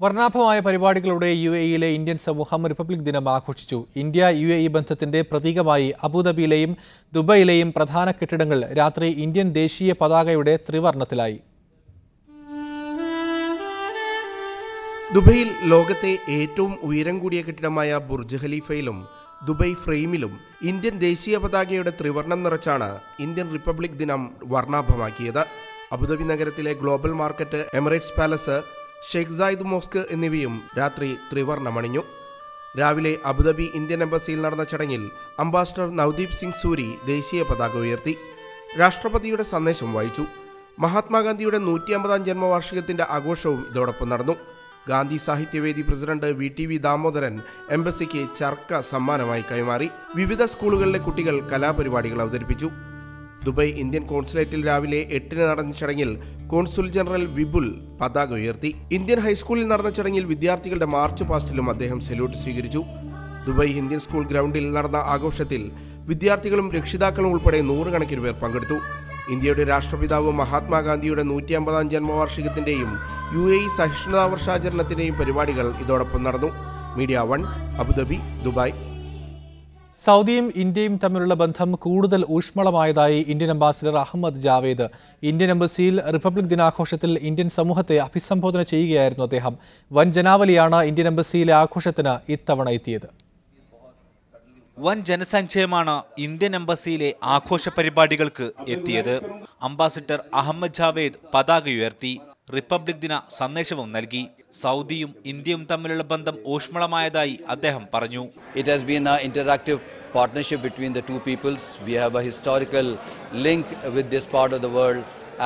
വർണ്ണാഭമായ പരിപാടികളുടെ യുഎഇയിലെ ഇന്ത്യൻ സമൂഹം റിപ്പബ്ലിക് ദിനം ആഘോഷിച്ചു. ഇന്ത്യ യുഎഇ ബന്ധത്തിന്റെ പ്രതീകമായി അബുദാബിയിലെയും ദുബൈയിലെയും പ്രധാന കെട്ടിടങ്ങൾ രാത്രി ഇന്ത്യൻ ദേശീയ പതാകയുടെ ത്രിവർണ്ണത്തിലായി. ദുബൈയിൽ ലോകത്തെ ഏറ്റവും ഉയരം കൂടിയ കെട്ടിടമായ ബുർജ് ഖലീഫയിലും ദുബൈ ഫ്രെയിമിലും ഇന്ത്യൻ ദേശീയ പതാകയുടെ ത്രിവർണ്ണം നിറച്ചാണ് ഇന്ത്യൻ റിപ്പബ്ലിക് ദിനം വർണ്ണാഭമാക്കിയത്. അബുദാബി നഗരത്തിലെ global market, Emirates palace, Sheikh Zayed mosque എന്നിവയും രാത്രി ത്രിവർണ്ണമണിഞ്ഞു. രാവിലെ അബുദാബി ഇന്ത്യൻ എംബസിയിൽ നടന്ന ചടങ്ങിൽ അംബാസഡർ നവദീപ് സിംഗ് സൂരി ദേശീയ പതാക ഉയർത്തി രാഷ്ട്രപതിയുടെ സന്ദേശം വായിച്ചു. മഹാത്മാഗാന്ധിയുടെ 150ാം ജന്മവാർഷികത്തിന്റെ ആഘോഷവും ഇതോടൊപ്പം നടന്നു. ഗാന്ധി സാഹിത്യവേദി പ്രസിഡന്റ് VTV ദാമോദരൻ എംബസിക്ക് ചർക്ക സമ്മാനമായി കൈമാറി. വിവിധ സ്കൂളുകളിലെ കുട്ടികൾ കലാപരിപാടികൾ അവതരിപ്പിച്ചു. ദുബൈ ഇന്ത്യൻ കോൺസുലേറ്റിൽ രാവിലെ 8-ന് നടന്ന ചടങ്ങിൽ കോൺസുൽ ജനറൽ വിപുൽ പതാക ഉയർത്തി. ഇന്ത്യൻ ഹൈസ്കൂളിൽ നടന്ന ചടങ്ങിൽ വിദ്യാർത്ഥികളുടെ മാർച്ച് പാസ്റ്റിലും അദ്ദേഹം സല്യൂട്ട് സ്വീകരിച്ചു. ദുബൈ ഇന്ത്യൻ സ്കൂൾ ഗ്രൗണ്ടിൽ നടന്ന ആഘോഷത്തിൽ വിദ്യാർത്ഥികളും രക്ഷിതാക്കളും ഉൾപ്പെടെ 100 കണക്കിന് പേർ പങ്കെടുത്തു. ഇന്ത്യയുടെ രാഷ്ട്രപിതാവ് മഹാത്മാഗാന്ധിയുടെ 150ാം ജന്മവാർഷികത്തിന്റെയും UAE സഹിഷ്ണുതാ വർഷാചരണത്തിന്റെയും പരിപാടികൾ ഇതോടൊപ്പം നടന്നു. Media 1, Abu Dhabi, Dubai. സൗദിയും ഇന്ത്യയും തമ്മിലുള്ള ബന്ധം കൂടുതൽ ഊഷ്മളമായതായി Indian ambassador Ahmad Javed. Indian എംബസിയിൽ റിപ്പബ്ലിക് ദിനാഘോഷത്തിൽ ഇന്ത്യൻ സമൂഹത്തെ അഭിസംബോധന ചെയ്യുകയായിരുന്നു അദ്ദേഹം. വൻ ജനാവലിയാണ് ഇന്ത്യൻ എംബസിയിലെ ആഘോഷത്തിന് ഇത്തവണ എത്തിയത്. വൻ ജനസഞ്ചയമാണ് ഇന്ത്യൻ എംബസിയിലെ ആഘോഷ പരിപാടികൾക്ക് എത്തിയത്. അംബാസിഡർ അഹമ്മദ് ജാവേദ് പതാക ഉയർത്തി റിപ്പബ്ലിക് ദിന സന്ദേശവും നൽകി. സൗദിയും ഇന്ത്യയും തമ്മിലുള്ള ബന്ധം ഊഷ്മളമായതായി അദ്ദേഹം പറഞ്ഞു. It has been an interactive partnership between the two peoples. We have a historical link with this part of the world,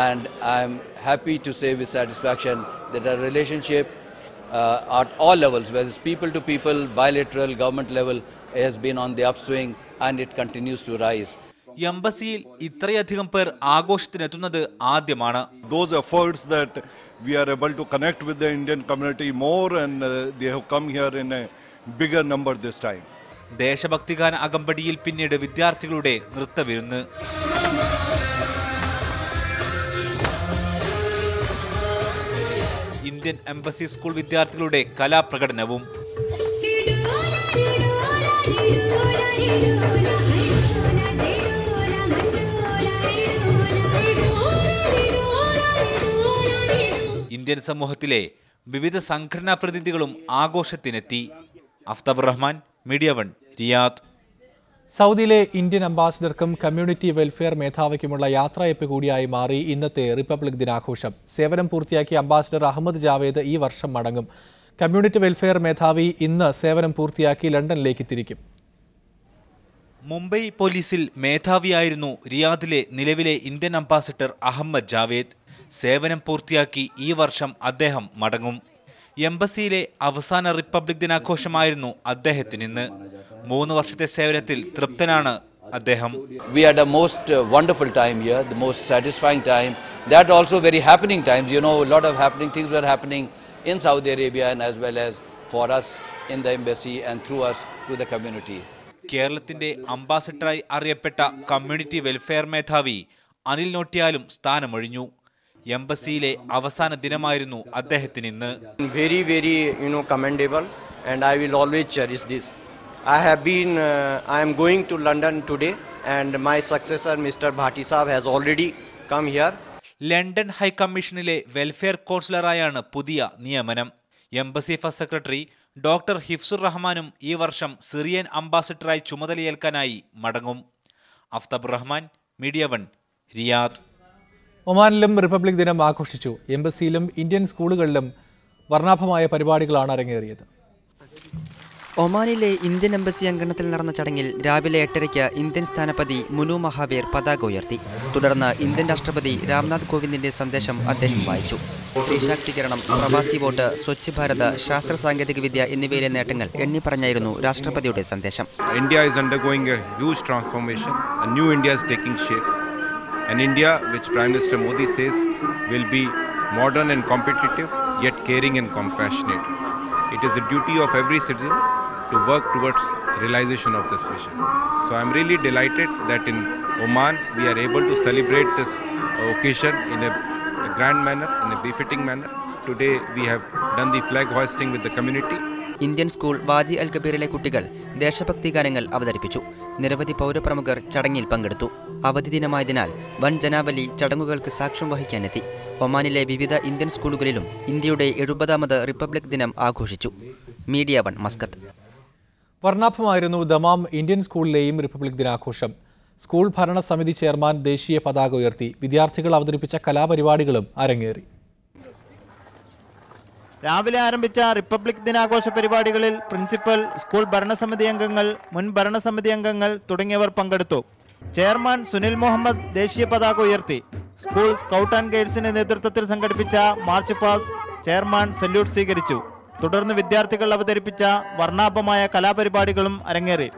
and I am happy to say with satisfaction that our relationship at all levels, whether it's people to people, bilateral, government level, has been on the upswing and it continues to rise. എംബസിയിൽ ഇത്രയധികം പേർ ആഘോഷത്തിനെത്തുന്നത് ആദ്യമാണ്. Those efforts that we are able to connect with the Indian community more and they have come here in a bigger number this time. ദേശഭക്തിഗാന അകമ്പടിയിൽ പിന്നീട് വിദ്യാർത്ഥികളുടെ നൃത്തവിരുന്ന്. Indian embassy school വിദ്യാർത്ഥികളുടെ കലാപ്രകടനവും. Indian സമൂഹത്തിലെ വിവിധ സംഘടനാ പ്രതിനിധികളും ആഘോഷത്തിനെത്തി. Aftab Rahman, media 1, Riyadh. സൗദിയിലെ ഇന്ത്യൻ അംബാസിഡർക്കും കമ്മ്യൂണിറ്റി വെൽഫെയർ മേധാവിക്കുമുള്ള യാത്രയപ്പ് കൂടിയായി മാറി ഇന്നത്തെ റിപ്പബ്ലിക് ദിനാഘോഷം. സേവനം പൂർത്തിയാക്കിയ അംബാസിഡർ അഹമ്മദ് ജാവേദ് ഈ വർഷം മടങ്ങും. കമ്മ്യൂണിറ്റി വെൽഫെയർ മേധാവി ഇന്ന് സേവനം പൂർത്തിയാക്കി ലണ്ടനിലേക്ക് തിരിക്കും. മുംബൈ പോലീസിൽ മേധാവിയായിരുന്നു റിയാദിലെ നിലവിലെ ഇന്ത്യൻ അംബാസിഡർ അഹമ്മദ് ജാവേദ്. സേവനം പൂർത്തിയാക്കി ഈ വർഷം അദ്ദേഹം മടങ്ങും. എംബസിയിലെ അവസാന റിപ്പബ്ലിക് ദിനാഘോഷമായിരുന്നു അദ്ദേഹത്തിന് ഇന്ന്. 3 വർഷത്തെ സേവനത്തിൽ തൃപ്തനാണ് അദ്ദേഹം. We had a most wonderful time here, the most satisfying time. That also very happening times. You know, a lot of happening things were happening in Saudi Arabia and as well as for us in the embassy and through us to the community. കേരളത്തിന്റെ അംബാസിഡറായി അറിയപ്പെട്ട community welfare മേധാവി അനിൽ നോട്ടിയാലും സ്ഥാനമൊഴിഞ്ഞു. എംബസിയിലെ അവസാന ദിനമായിരുന്നു അദ്ദേഹത്തിന് ഇന്ന്. Very commendable, and I will always cherish this. I am going to London today, and my successor Mr. Bhati Saab has already come here. London ഹൈക്കമ്മീഷനിലെ welfare കൗൺസിലറായാണ് പുതിയ നിയമനം. Embassy first secretary doctor Hifzur റഹ്മാനും ഈ വർഷം സിറിയൻ അംബാസിഡറായി ചുമതലയേൽക്കാനായി മടങ്ങും. Aftab Rahman, media 1, Riyadh. ഒമാനിലും റിപ്പബ്ലിക് ദിനം ആഘോഷിച്ചു. എംബസിയിലും ഇന്ത്യൻ സ്കൂളുകളിലും വർണ്ണാഭമായ പരിപാടികളാണ് അരങ്ങേറിയത്. ഒമാനിലെ ഇന്ത്യൻ എംബസി അങ്കണത്തിൽ നടന്ന ചടങ്ങിൽ രാവിലെ 8:30 ഇന്ത്യൻ സ്ഥാനപതി മുനു മഹാവീർ പതാക ഉയർത്തി. തുടർന്ന് ഇന്ത്യൻ രാഷ്ട്രപതി രാംനാഥ് കോവിന്ദിന്റെ സന്ദേശം അദ്ദേഹം വായിച്ചു. സ്ത്രീ ശാക്തീകരണം, പ്രവാസി വോട്ട്, സ്വച്ഛ് ഭാരത്, ശാസ്ത്ര സാങ്കേതിക വിദ്യ എന്നിവയിലെ നേട്ടങ്ങൾ എണ്ണിപ്പറഞ്ഞായിരുന്നു രാഷ്ട്രപതിയുടെ സന്ദേശം. India is undergoing a huge transformation. A new India is taking shape. An India which Prime Minister Modi says will be modern and competitive, yet caring and compassionate. It is the duty of every citizen to work towards realization of this vision. So I am really delighted that in Oman we are able to celebrate this occasion in a grand manner, in a befitting manner. Today we have done the flag hoisting with the community. Indian school Wadi Al കബീറിലെ കുട്ടികൾ ദേശഭക്തി ഗാനങ്ങൾ അവതരിപ്പിച്ചു. നിരവധി പൗരപ്രമുഖർ ചടങ്ങിൽ പങ്കെടുത്തു. അവധി ദിനമായതിനാൽ വൻ ജനാവലി ചടങ്ങുകൾക്ക് സാക്ഷ്യം വഹിക്കാനെത്തി. ഒമാനിലെ വിവിധ ഇന്ത്യൻ സ്കൂളുകളിലും ഇന്ത്യയുടെ 70ാമത് റിപ്പബ്ലിക് ദിനം ആഘോഷിച്ചു. Media 1 Muscat. വർണ്ണാഭമായിരുന്നു ദമാം ഇന്ത്യൻ സ്കൂളിലെയും റിപ്പബ്ലിക് ദിനാഘോഷം. സ്കൂൾ ഭരണസമിതി ചെയർമാൻ ദേശീയ പതാക ഉയർത്തി. വിദ്യാർത്ഥികൾ അവതരിപ്പിച്ച കലാപരിപാടികളും അരങ്ങേറി. രാവിലെ ആരംഭിച്ച റിപ്പബ്ലിക് ദിനാഘോഷ പരിപാടികളിൽ പ്രിൻസിപ്പൽ, സ്കൂൾ ഭരണസമിതി അംഗങ്ങൾ, മുൻ ഭരണസമിതി അംഗങ്ങൾ തുടങ്ങിയവർ പങ്കെടുത്തു. ചെയർമാൻ സുനിൽ മുഹമ്മദ് ദേശീയ പതാക ഉയർത്തി. സ്കൂൾ സ്കൗട്ട് ആൻഡ് ഗൈഡ്സിന്റെ നേതൃത്വത്തിൽ സംഘടിപ്പിച്ച മാർച്ച് പാസ് ചെയർമാൻ സല്യൂട്ട് സ്വീകരിച്ചു. തുടർന്ന് വിദ്യാർത്ഥികൾ അവതരിപ്പിച്ച വർണ്ണാഭമായ കലാപരിപാടികളും അരങ്ങേറി.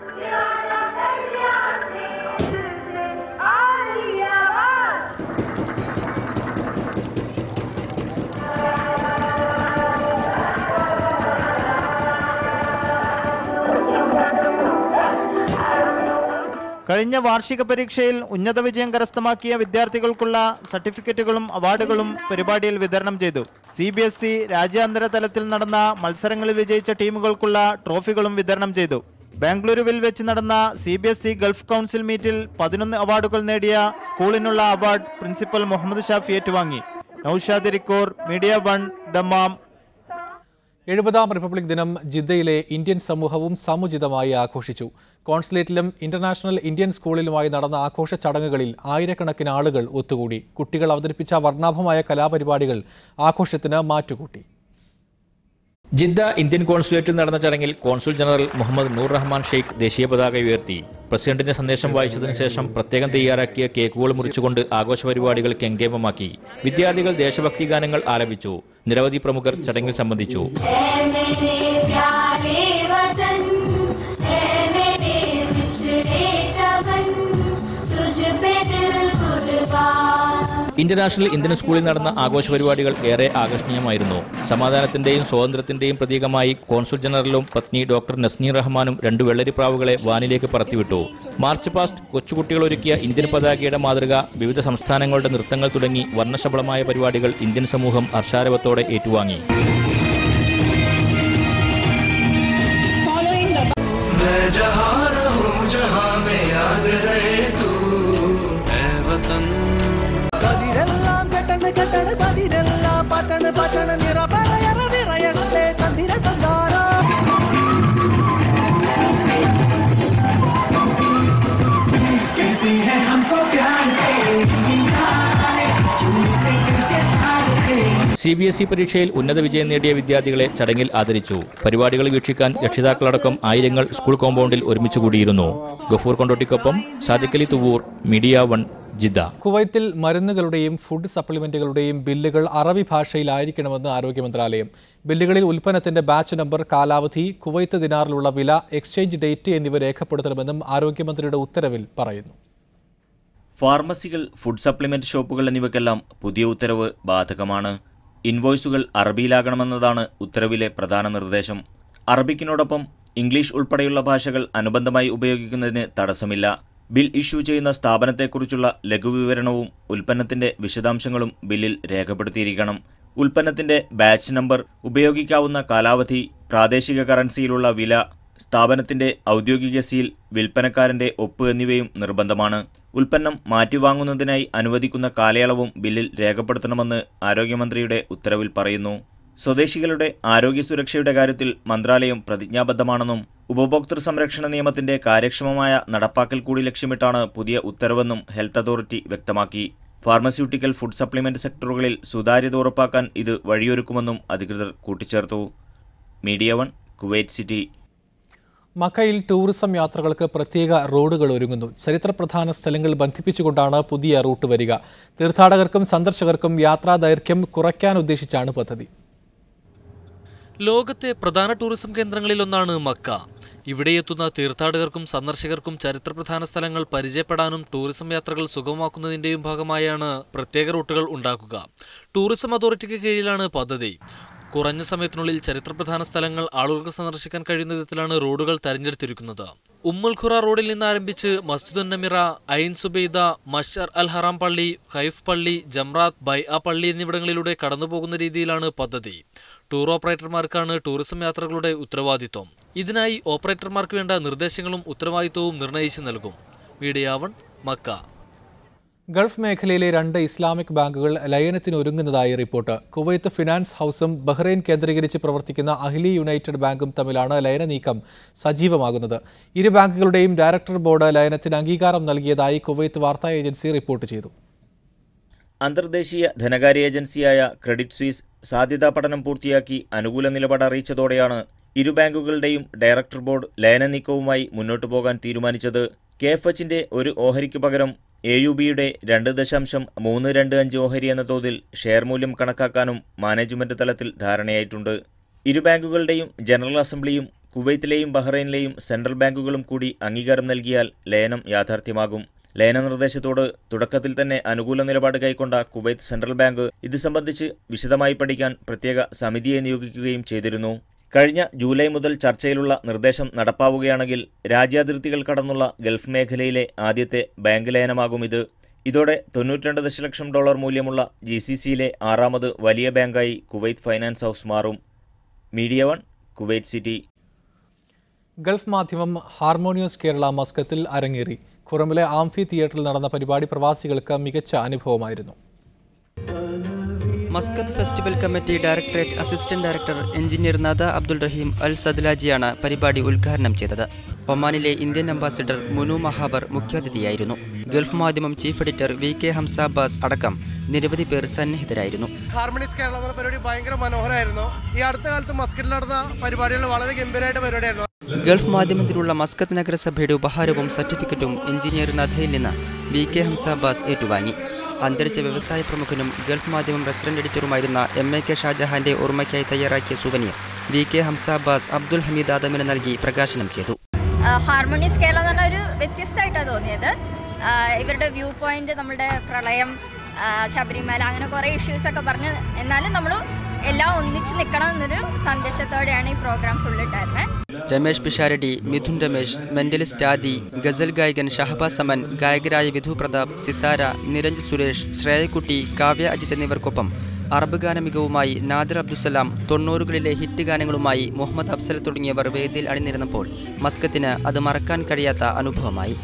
കഴിഞ്ഞ വാർഷിക പരീക്ഷയിൽ ഉന്നത വിജയം കരസ്ഥമാക്കിയ വിദ്യാർത്ഥികൾക്കുള്ള സർട്ടിഫിക്കറ്റുകളും അവാർഡുകളും പരിപാടിയിൽ വിതരണം ചെയ്തു. CBSE രാജ്യാന്തര തലത്തിൽ നടന്ന മത്സരങ്ങളിൽ വിജയിച്ച ടീമുകൾക്കുള്ള ട്രോഫികളും വിതരണം ചെയ്തു. ബാംഗ്ലൂരുവിൽ വെച്ച് നടന്ന CBSE ഗൾഫ് കൗൺസിൽ മീറ്റിൽ 11 അവാർഡുകൾ നേടിയ സ്കൂളിനുള്ള അവാർഡ് പ്രിൻസിപ്പൽ മുഹമ്മദ് ഷാഫി ഏറ്റുവാങ്ങി. നൌഷാദ് റിക്കോർ, മീഡിയ 1, ദമാം. 70ാം റിപ്പബ്ലിക് ദിനം ജിദ്ദയിലെ ഇന്ത്യൻ സമൂഹവും സമുചിതമായി ആഘോഷിച്ചു. കോൺസുലേറ്റിലും ഇന്റർനാഷണൽ ഇന്ത്യൻ സ്കൂളിലുമായി നടന്ന ആഘോഷ ചടങ്ങുകളിൽ ആയിരക്കണക്കിന് ആളുകൾ ഒത്തുകൂടി. കുട്ടികൾ അവതരിപ്പിച്ച വർണ്ണാഭമായ കലാപരിപാടികൾ ആഘോഷത്തിന് മാറ്റുകൂട്ടി. ജിദ്ദ ഇന്ത്യൻ കോൺസുലേറ്റിൽ നടന്ന ചടങ്ങിൽ കോൺസുൽ ജനറൽ മുഹമ്മദ് നൂർ റഹ്മാൻ ഷെയ്ഖ് ദേശീയ പതാക ഉയർത്തി. പ്രസിഡന്റിന്റെ സന്ദേശം വായിച്ചതിനു ശേഷം പ്രത്യേകം തയ്യാറാക്കിയ കേക്കുകൾ മുറിച്ചുകൊണ്ട് ആഘോഷ പരിപാടികൾ കെങ്കേമമാക്കി. വിദ്യാർത്ഥികൾ ദേശഭക്തി ഗാനങ്ങൾ ആലപിച്ചു. നിരവധി പ്രമുഖർ ചടങ്ങിൽ സംബന്ധിച്ചു. ഇന്റർനാഷണൽ ഇന്ത്യൻ സ്കൂളിൽ നടന്ന ആഘോഷ പരിപാടികൾ ഏറെ ആകർഷണീയമായിരുന്നു. സമാധാനത്തിന്റെയും സ്വാതന്ത്ര്യത്തിന്റെയും പ്രതീകമായി കോൺസുൽ ജനറലും പത്നി ഡോക്ടർ നസ്നീർ റഹ്മാനും 2 വെള്ളരിപ്രാവുകളെ വാനിലേക്ക് പറത്തിവിട്ടു. മാർച്ച് പാസ്റ്റ്, കൊച്ചുകുട്ടികൾ ഒരുക്കിയ ഇന്ത്യൻ പതാകയുടെ മാതൃക, വിവിധ സംസ്ഥാനങ്ങളുടെ നൃത്തങ്ങൾ തുടങ്ങി വർണ്ണശബളമായ പരിപാടികൾ ഇന്ത്യൻ സമൂഹം ഹർഷാരവത്തോടെ ഏറ്റുവാങ്ങി. CBSE പരീക്ഷയിൽ ഉന്നത വിജയം നേടിയ വിദ്യാർത്ഥികളെ ചടങ്ങിൽ ആദരിച്ചു. പരിപാടികൾ വീക്ഷിക്കാൻ രക്ഷിതാക്കളടക്കം ആയിരങ്ങൾ സ്കൂൾ കോമ്പൗണ്ടിൽ ഒരുമിച്ച് കൂടിയിരുന്നു. ഗഫൂർ കൊണ്ടോട്ടിക്കൊപ്പം സാദിഖ് അലി തുവൂർ, മീഡിയ 1, ജിദ്ദ. കുവൈത്തിൽ മരുന്നുകളുടെയും ഫുഡ് സപ്ലിമെന്റുകളുടെയും ബില്ലുകൾ അറബി ഭാഷയിലായിരിക്കണമെന്ന് ആരോഗ്യ മന്ത്രാലയം. ബില്ലുകളിൽ ഉൽപ്പന്നത്തിന്റെ ബാച്ച് നമ്പർ, കാലാവധി, കുവൈത്ത് ദിനാറിലുള്ള വില, എക്സ്ചേഞ്ച് ഡേറ്റ് എന്നിവ രേഖപ്പെടുത്തണമെന്നും ആരോഗ്യമന്ത്രിയുടെ ഉത്തരവിൽ പറയുന്നു. ഫാർമസികൾ, ഫുഡ് സപ്ലിമെന്റ് ഷോപ്പുകൾ എന്നിവയ്ക്കെല്ലാം പുതിയ ഉത്തരവ് ബാധകമാണ്. ഇൻവോയ്സുകൾ അറബിയിലാകണമെന്നതാണ് ഉത്തരവിലെ പ്രധാന നിർദ്ദേശം. അറബിക്കിനോടൊപ്പം ഇംഗ്ലീഷ് ഉൾപ്പെടെയുള്ള ഭാഷകൾ അനുബന്ധമായി ഉപയോഗിക്കുന്നതിന് തടസ്സമില്ല. ബിൽ ഇഷ്യൂ ചെയ്യുന്ന സ്ഥാപനത്തെക്കുറിച്ചുള്ള ലഘുവിവരണവും ഉൽപ്പന്നത്തിന്റെ വിശദാംശങ്ങളും ബില്ലിൽ രേഖപ്പെടുത്തിയിരിക്കണം. ഉൽപ്പന്നത്തിന്റെ ബാച്ച് നമ്പർ, ഉപയോഗിക്കാവുന്ന കാലാവധി, പ്രാദേശിക കറൻസിയിലുള്ള വില, സ്ഥാപനത്തിന്റെ ഔദ്യോഗിക സീൽ, വിൽപ്പനക്കാരന്റെ ഒപ്പ് എന്നിവയും നിർബന്ധമാണ്. ഉൽപ്പന്നം മാറ്റിവാങ്ങുന്നതിനായി അനുവദിക്കുന്ന കാലയളവും ബില്ലിൽ രേഖപ്പെടുത്തണമെന്ന് ആരോഗ്യമന്ത്രിയുടെ ഉത്തരവിൽ പറയുന്നു. സ്വദേശികളുടെ ആരോഗ്യ സുരക്ഷയുടെ കാര്യത്തിൽ മന്ത്രാലയം പ്രതിജ്ഞാബദ്ധമാണെന്നും ഉപഭോക്തൃ സംരക്ഷണ നിയമത്തിന്റെ കാര്യക്ഷമമായ നടപ്പാക്കൽ കൂടി ലക്ഷ്യമിട്ടാണ് പുതിയ ഉത്തരവെന്നും ഹെൽത്ത് അതോറിറ്റി വ്യക്തമാക്കി. ഫാർമസ്യൂട്ടിക്കൽ, ഫുഡ് സപ്ലിമെന്റ് സെക്ടറുകളിൽ സുതാര്യത ഉറപ്പാക്കാൻ ഇത് വഴിയൊരുക്കുമെന്നും അധികൃതർ കൂട്ടിച്ചേർത്തു. Media 1, Kuwait city. മക്കയിൽ ടൂറിസം യാത്രകൾക്ക് പ്രത്യേക റോഡുകൾ ഒരുങ്ങുന്നു. ചരിത്രപ്രധാന സ്ഥലങ്ങൾ ബന്ധിപ്പിച്ചുകൊണ്ടാണ് പുതിയ റൂട്ട് വരിക. തീർത്ഥാടകർക്കും സന്ദർശകർക്കും യാത്രാ ദൈർഘ്യം കുറയ്ക്കാൻ ഉദ്ദേശിച്ചാണ് പദ്ധതി. ലോകത്തെ പ്രധാന ടൂറിസം കേന്ദ്രങ്ങളിലൊന്നാണ് മക്ക. ഇവിടെയെത്തുന്ന തീർത്ഥാടകർക്കും സന്ദർശകർക്കും ചരിത്രപ്രധാന സ്ഥലങ്ങൾ പരിചയപ്പെടാനും ടൂറിസം യാത്രകൾ സുഗമമാക്കുന്നതിന്റെയും ഭാഗമായാണ് പ്രത്യേക റൂട്ടുകൾ ഉണ്ടാക്കുക. ടൂറിസം അതോറിറ്റിക്ക് കീഴിലാണ് പദ്ധതി. കുറഞ്ഞ സമയത്തിനുള്ളിൽ ചരിത്രപ്രധാന സ്ഥലങ്ങൾ ആളുകൾക്ക് സന്ദർശിക്കാൻ കഴിയുന്ന വിധത്തിലാണ് റോഡുകൾ തെരഞ്ഞെടുത്തിരിക്കുന്നത്. ഉമ്മുൽ ഖുറ റോഡിൽ നിന്ന് ആരംഭിച്ച് മസ്ജിദുൻ നമിറ, ഐൻ സുബൈദ, മഷർ അൽ ഹറാം പള്ളി, ഖൈഫ് പള്ളി, ജംറാത്ത്, ബൈഅ പള്ളി എന്നിവിടങ്ങളിലൂടെ കടന്നുപോകുന്ന രീതിയിലാണ് പദ്ധതി. ടൂർ ഓപ്പറേറ്റർമാർക്കാണ് ടൂറിസം യാത്രകളുടെ ഉത്തരവാദിത്വം. ഇതിനായി ഓപ്പറേറ്റർമാർക്ക് വേണ്ട നിർദ്ദേശങ്ങളും ഉത്തരവാദിത്വവും നിർണയിച്ചു നൽകും. Media 1, Mecca. ഗൾഫ് മേഖലയിലെ 2 ഇസ്ലാമിക് ബാങ്കുകൾ ലയനത്തിന് ഒരുങ്ങുന്നതായി റിപ്പോർട്ട്. കുവൈത്ത് ഫിനാൻസ് ഹൗസും ബഹ്റൈൻ കേന്ദ്രീകരിച്ച് പ്രവർത്തിക്കുന്ന അഹ്ലി യുണൈറ്റഡ് ബാങ്കും തമ്മിലാണ് ലയന നീക്കം സജീവമാകുന്നത്. ഇരു ബാങ്കുകളുടെയും ഡയറക്ടർ ബോർഡ് ലയനത്തിന് അംഗീകാരം നൽകിയതായി കുവൈത്ത് വാർത്താ ഏജൻസി റിപ്പോർട്ട് ചെയ്തു. അന്തർദേശീയ ധനകാര്യ ഏജൻസിയായ ക്രെഡിറ്റ് സ്വിസ് സാധ്യതാ പഠനം പൂർത്തിയാക്കി അനുകൂല നിലപാട് അറിയിച്ചതോടെയാണ് ഇരു ബാങ്കുകളുടെയും ഡയറക്ടർ ബോർഡ് ലയന നീക്കവുമായി മുന്നോട്ടു പോകാൻ തീരുമാനിച്ചത്. KFHന്റെ ഒരു ഓഹരിക്കു പകരം AUBയുടെ 2.325 ഓഹരി എന്ന തോതിൽ ഷെയർ മൂല്യം കണക്കാക്കാനും മാനേജ്മെന്റ് തലത്തിൽ ധാരണയായിട്ടുണ്ട്. ഇരു ബാങ്കുകളുടെയും ജനറൽ അസംബ്ലിയും കുവൈത്തിലെയും ബഹ്റൈനിലെയും സെൻട്രൽ ബാങ്കുകളും കൂടി അംഗീകാരം നൽകിയാൽ ലയനം യാഥാർത്ഥ്യമാകും. ലയന നിർദ്ദേശത്തോട് തുടക്കത്തിൽ തന്നെ അനുകൂല നിലപാട് കൈക്കൊണ്ട കുവൈത്ത് സെൻട്രൽ ബാങ്ക് ഇത് സംബന്ധിച്ച് വിശദമായി പഠിക്കാൻ പ്രത്യേക സമിതിയെ നിയോഗിക്കുകയും ചെയ്തിരുന്നു. കഴിഞ്ഞ ജൂലൈ മുതൽ ചർച്ചയിലുള്ള നിർദ്ദേശം നടപ്പാവുകയാണെങ്കിൽ രാജ്യാതിർത്തികൾ കടന്നുള്ള ഗൾഫ് മേഖലയിലെ ആദ്യത്തെ ബാങ്ക് ലയനമാകും ഇത്. ഇതോടെ $92 ദശലക്ഷം മൂല്യമുള്ള GCCയിലെ 6ാമത് വലിയ ബാങ്കായി കുവൈത്ത് ഫൈനാൻസ് ഹൗസ് മാറും. Media 1, Kuwait city. Gulf Madhyamam harmonious Kerala മസ്കത്തിൽ അരങ്ങേറി. ഖുറമിലെ ആംഫി തിയേറ്ററിൽ നടന്ന പരിപാടി പ്രവാസികൾക്ക് മികച്ച അനുഭവമായിരുന്നു. Muscat festival committee directorate assistant director engineer Nada Abdul Raheem Al സദ്ലാജിയാണ് പരിപാടി ഉദ്ഘാടനം ചെയ്തത്. ഒമാനിലെ ഇന്ത്യൻ അംബാസിഡർ മുനു മഹാബർ മുഖ്യാതിഥിയായിരുന്നു. Gulf Madhyamam chief editor VK Hamza Abbas അടക്കം നിരവധി പേർ സന്നിഹിതരായിരുന്നു. ഹാർമോണിയസ് കേരള എന്ന പരിപാടി ഭയങ്കര മനോഹരമായിരുന്നു. ഈ അടുത്ത കാലത്ത് മസ്കറ്റിൽ നടന്ന പരിപാടികൾ വളരെ ഗംഭീരമായിട്ട് പരിപാടിയായിരുന്നു. ഗൾഫ് മാധ്യമത്തിലുള്ള മസ്കത്ത് നഗരസഭയുടെ ഉപഹാരവും സർട്ടിഫിക്കറ്റും എഞ്ചിനീയർ നദയിൽ നിന്ന് VK ഹംസ അബ്ബാസ് ഏറ്റുവാങ്ങി. അന്തരിച്ച വ്യവസായ പ്രമുഖനും ഗൾഫ് മാധ്യമം റെസിഡന്റ് എഡിറ്ററുമായിരുന്ന MAK ഷാജഹാന്റെ ഓർമ്മയ്ക്കായി തയ്യാറാക്കിയ സുവനീർ VK ഹംസ അബ്ബാസ് അബ്ദുൽ ഹമീദ് ആദമിന് നൽകി പ്രകാശനം ചെയ്തു. ഹാർമോണിയസ് കേരള എന്ന് പറഞ്ഞ ഒരു വ്യത്യസ്തമായിട്ടാണ് തോന്നിയത്. ഇവരുടെ വ്യൂ പോയിന്റ് നമ്മുടെ പ്രളയം, ശബരിമല, അങ്ങനെ കുറേ ഇഷ്യൂസൊക്കെ പറഞ്ഞ് എന്നാലും നമ്മൾ എല്ലാം ഒന്നിച്ച് നിൽക്കണം എന്നൊരു സന്ദേശത്തോടെയാണ് ഈ പ്രോഗ്രാം ഫുള്ളിട്ടായിരുന്നത്. രമേഷ് പിഷാരടി, മിഥുൻ രമേഷ്, മെന്റലിസ്റ്റ് ആദി, ഗസൽ ഗായകൻ ഷഹബാസ് സമൻ, ഗായകരായ വിധു പ്രതാപ്, സിത്താര, നിരഞ്ജ് സുരേഷ്, ശ്രേയക്കുട്ടി, കാവ്യ അജിത് എന്നിവർക്കൊപ്പം അറബ് ഗാന മികവുമായി നാദിർ അബ്ദുസലാം, 90കളിലെ ഹിറ്റ് ഗാനങ്ങളുമായി മുഹമ്മദ് അഫ്സൽ തുടങ്ങിയവർ വേദിയിൽ അണിനിരന്നപ്പോൾ മസ്കത്തിന് അത് മറക്കാൻ കഴിയാത്ത അനുഭവമായി.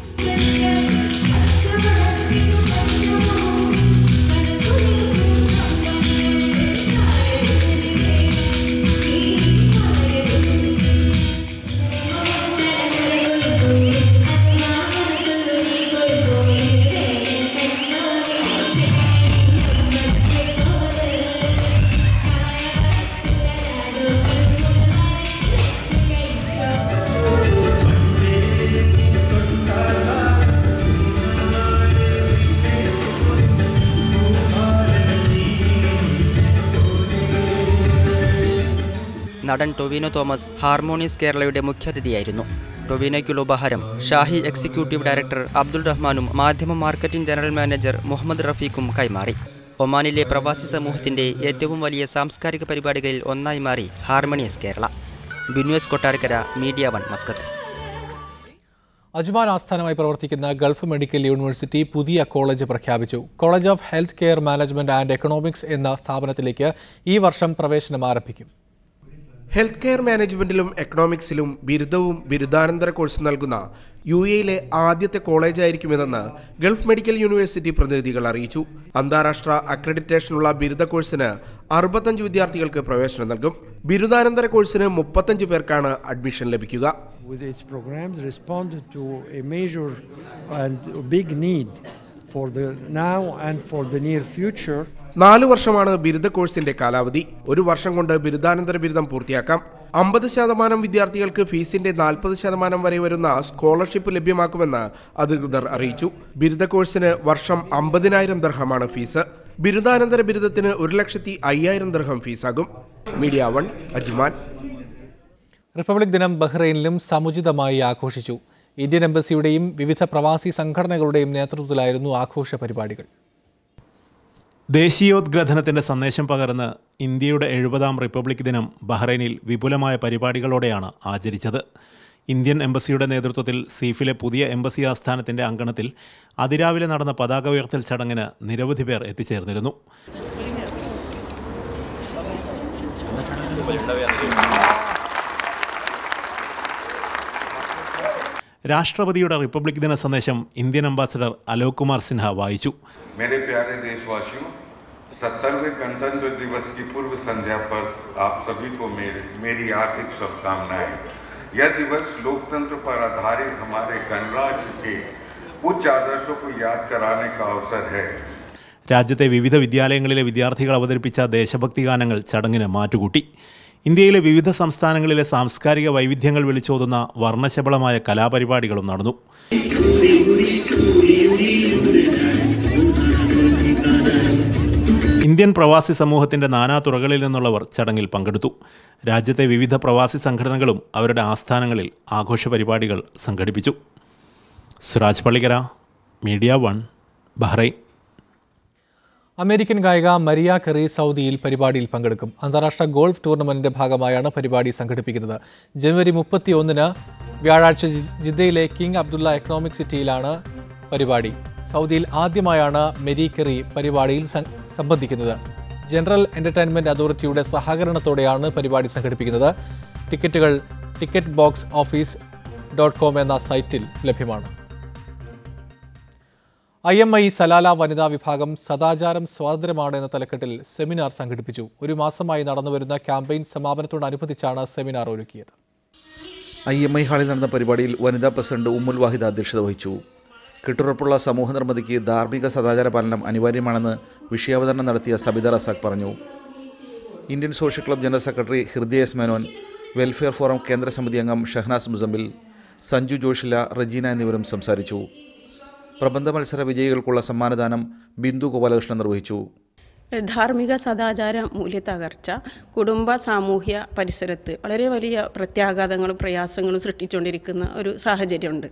നടൻ ടൊവിനോ തോമസ് ഹാർമോണിയസ് കേരളയുടെ മുഖ്യാതിഥിയായിരുന്നു. ടൊവിനോയ്ക്കുള്ള ഉപഹാരം ഷാഹി എക്സിക്യൂട്ടീവ് ഡയറക്ടർ അബ്ദുൾ റഹ്മാനും മാധ്യമ മാർക്കറ്റിംഗ് ജനറൽ മാനേജർ മുഹമ്മദ് റഫീഖും കൈമാറി. ഒമാനിലെ പ്രവാസി സമൂഹത്തിന്റെ ഏറ്റവും വലിയ സാംസ്കാരിക പരിപാടികളിൽ ഒന്നായി മാറി ഹാർമോണിയസ് കേരള. ബിനുവേസ് കൊട്ടാരക്കര, മീഡിയ 1, മസ്കത്ത്. അജ്മാൻ ആസ്ഥാനമായി പ്രവർത്തിക്കുന്ന ഗൾഫ് മെഡിക്കൽ യൂണിവേഴ്സിറ്റി പുതിയ കോളേജ് പ്രഖ്യാപിച്ചു. College of health care management and economics എന്ന സ്ഥാപനത്തിലേക്ക് ഈ വർഷം പ്രവേശനം ആരംഭിക്കും. ഹെൽത്ത് കെയർ മാനേജ്മെന്റിലും എക്കണോമിക്സിലും ബിരുദവും ബിരുദാനന്തര കോഴ്സും നൽകുന്ന UAEയിലെ ആദ്യത്തെ കോളേജായിരിക്കുമെന്ന് ഗൾഫ് മെഡിക്കൽ യൂണിവേഴ്സിറ്റി പ്രതിനിധികൾ അറിയിച്ചു. അന്താരാഷ്ട്ര അക്രഡിറ്റേഷനുള്ള ബിരുദ കോഴ്സിന് 65 വിദ്യാർത്ഥികൾക്ക് പ്രവേശനം നൽകും. ബിരുദാനന്തര കോഴ്സിന് 35 പേർക്കാണ് അഡ്മിഷൻ ലഭിക്കുക. With its programs respond to a major and big need for the now and for the near future. 4 വർഷമാണ് ബിരുദ കോഴ്സിന്റെ കാലാവധി. 1 വർഷം കൊണ്ട് ബിരുദാനന്തര ബിരുദം പൂർത്തിയാക്കാം. 50% വിദ്യാർത്ഥികൾക്ക് ഫീസിന്റെ 40% വരെ വരുന്ന സ്കോളർഷിപ്പ് ലഭ്യമാക്കുമെന്ന് അധികൃതർ അറിയിച്ചു. ബിരുദ കോഴ്സിന് വർഷം 50,000 ദിർഹമാണ് ഫീസ്. ബിരുദാനന്തര ബിരുദത്തിന് 1,05,000 ദിർഹം ഫീസാകും. Media 1, Ajman. റിപ്പബ്ലിക് ദിനം ബഹ്റൈനിലും സമുചിതമായി ആഘോഷിച്ചു. ഇന്ത്യൻ എംബസിയുടെയും വിവിധ പ്രവാസി സംഘടനകളുടെയും നേതൃത്വത്തിലായിരുന്നു ആഘോഷ പരിപാടികൾ. ദേശീയോദ്ഗ്രഥനത്തിന്റെ സന്ദേശം പകർന്ന് ഇന്ത്യയുടെ 70ാം റിപ്പബ്ലിക് ദിനം ബഹ്റൈനിൽ വിപുലമായ പരിപാടികളോടെയാണ് ആചരിച്ചത്. ഇന്ത്യൻ എംബസിയുടെ നേതൃത്വത്തിൽ സീഫിലെ പുതിയ എംബസി ആസ്ഥാനത്തിൻ്റെ അങ്കണത്തിൽ അതിരാവിലെ നടന്ന പതാക ഉയർത്തൽ ചടങ്ങിന് നിരവധി പേർ എത്തിച്ചേർന്നിരുന്നു. രാഷ്ട്രപതിയുടെ റിപ്പബ്ലിക് ദിന സന്ദേശം ഇന്ത്യൻ അംബാസഡർ അലോക് കുമാർ സിൻഹ വായിച്ചു. मेरे प्यारे देशवासियों, 70वें गणतंत्र दिवस की पूर्व संध्या पर आप सभी को मेरी हार्दिक शुभकामनाएं। यह दिवस लोकतंत्र पर आधारित हमारे गणराज्य के उच्च आदर्शों को याद कराने का अवसर है. രാജ്യത്തെ വിവിധ വിദ്യാലയങ്ങളിലെ വിദ്യാർത്ഥികൾ അവതരിപ്പിച്ച ദേശഭക്തി ഗാനങ്ങൾ ചടങ്ങിന് മാറ്റുകൂട്ടി. ഇന്ത്യയിലെ വിവിധ സംസ്ഥാനങ്ങളിലെ സാംസ്കാരിക വൈവിധ്യങ്ങൾ വിളിച്ചോതുന്ന വർണ്ണശബളമായ കലാപരിപാടികളും നടന്നു. ഇന്ത്യൻ പ്രവാസി സമൂഹത്തിൻ്റെ നാനാതുറകളിൽ നിന്നുള്ളവർ ചടങ്ങിൽ പങ്കെടുത്തു. രാജ്യത്തെ വിവിധ പ്രവാസി സംഘടനകളും അവരുടെ ആസ്ഥാനങ്ങളിൽ ആഘോഷ പരിപാടികൾ സംഘടിപ്പിച്ചു. Siraj Pallikkara, media 1, Bahrain. American ഗായിക മരിയ കെറി സൗദിയിൽ പരിപാടിയിൽ പങ്കെടുക്കും. അന്താരാഷ്ട്ര ഗോൾഫ് ടൂർണമെന്റിന്റെ ഭാഗമായാണ് പരിപാടി സംഘടിപ്പിക്കുന്നത്. ജനുവരി 31 വ്യാഴാഴ്ച ജിദ്ദയിലെ കിങ് അബ്ദുള്ള എക്കണോമിക് സിറ്റിയിലാണ് പരിപാടി. സൗദിയിൽ ആദ്യമായാണ് മെരി കെറി പരിപാടിയിൽ സംബന്ധിക്കുന്നത്. ജനറൽ എന്റർടൈൻമെന്റ് അതോറിറ്റിയുടെ സഹകരണത്തോടെയാണ് പരിപാടി സംഘടിപ്പിക്കുന്നത്. ടിക്കറ്റുകൾ ടിക്കറ്റ് ബോക്സ് ഓഫീസ്.com എന്ന സൈറ്റിൽ ലഭ്യമാണ്. IMI സലാല വനിതാ വിഭാഗം സദാചാരം സ്വാതന്ത്ര്യമാണ് എന്ന തലക്കെട്ടിൽ സെമിനാർ സംഘടിപ്പിച്ചു. ഒരു മാസമായി നടന്നുവരുന്ന ക്യാമ്പയിൻ സമാപനത്തോടനുബന്ധിച്ചാണ് സെമിനാർ ഒരുക്കിയത്. IMI ഹാളിൽ നടന്ന പരിപാടിയിൽ വനിതാ പ്രസിഡന്റ് ഉമ്മുൽ വാഹിദ അധ്യക്ഷത വഹിച്ചു. കെട്ടുറപ്പുള്ള സമൂഹ നിർമ്മിതിക്ക് ധാർമ്മിക സദാചാര പാലനം അനിവാര്യമാണെന്ന് വിഷയാവതരണം നടത്തിയ സബിത റസാഖ് പറഞ്ഞു. Indian social club general secretary ഹൃദയ എസ് മേനോൻ, വെൽഫെയർ ഫോറം കേന്ദ്ര സമിതി അംഗം ഷഹനാസ് മുസമ്മിൽ, സഞ്ജു ജോഷില, റജീന എന്നിവരും സംസാരിച്ചു. പ്രബന്ധ മത്സര വിജയികൾക്കുള്ള സമ്മാനദാനം ബിന്ദു ഗോപാലകൃഷ്ണൻ നിർവഹിച്ചു. ധാർമ്മിക സദാചാര മൂല്യത്തകർച്ച കുടുംബ സാമൂഹ്യ പരിസരത്ത് വളരെ വലിയ പ്രത്യാഘാതങ്ങളും പ്രയാസങ്ങളും സൃഷ്ടിച്ചുകൊണ്ടിരിക്കുന്ന ഒരു സാഹചര്യമുണ്ട്.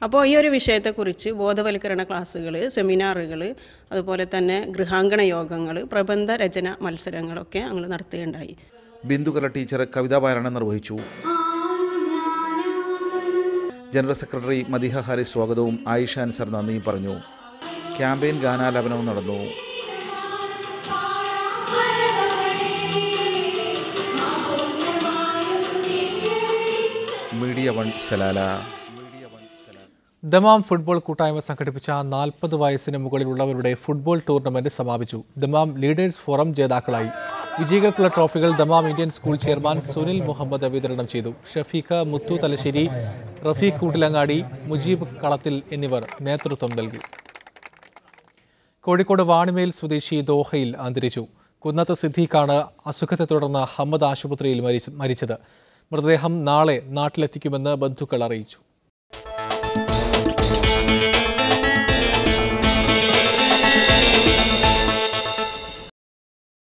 അപ്പോൾ ഈ ഒരു വിഷയത്തെക്കുറിച്ച് ബോധവൽക്കരണ ക്ലാസ്സുകൾ, സെമിനാറുകൾ, അതുപോലെ തന്നെ ഗൃഹാങ്കണ യോഗങ്ങൾ, പ്രബന്ധ രചന മത്സരങ്ങളൊക്കെ ഞങ്ങൾ നടത്തുകയുണ്ടായി. ബിന്ദുകല ടീച്ചർ കവിതാ പാരായണം നിർവഹിച്ചു. ജനറൽ സെക്രട്ടറി മദിഹ ഹാരിസ് സ്വാഗതവും ആയിഷ അൻസർ നന്ദിയും പറഞ്ഞു. ക്യാമ്പയിൻ ഗാനാലാപനവും നടന്നു. Media 1 Salalah. ദമാം ഫുട്ബോൾ കൂട്ടായ്മ സംഘടിപ്പിച്ച 40 വയസ്സിന് മുകളിലുള്ളവരുടെ ഫുട്ബോൾ ടൂർണമെന്റ് സമാപിച്ചു. ദമാം ലീഡേഴ്സ് ഫോറം ജേതാക്കളായി. വിജയികൾക്കുള്ള ട്രോഫികൾ Dammam Indian school chairman Sunil Muhammad വിതരണം ചെയ്തു. ഷഫീഖ്, മുത്തു തലശ്ശേരി, റഫീഖ് കൂട്ടിലങ്ങാടി, മുജീബ് കളത്തിൽ എന്നിവർ നേതൃത്വം നൽകി. കോഴിക്കോട് വാണിമേൽ സ്വദേശി ദോഹയിൽ അന്തരിച്ചു. കുന്നത്ത് സിദ്ദീഖാണ് അസുഖത്തെ തുടർന്ന് ഹമ്മദ് ആശുപത്രിയിൽ മരിച്ചത്. മൃതദേഹം നാളെ നാട്ടിലെത്തിക്കുമെന്ന് ബന്ധുക്കൾ അറിയിച്ചു.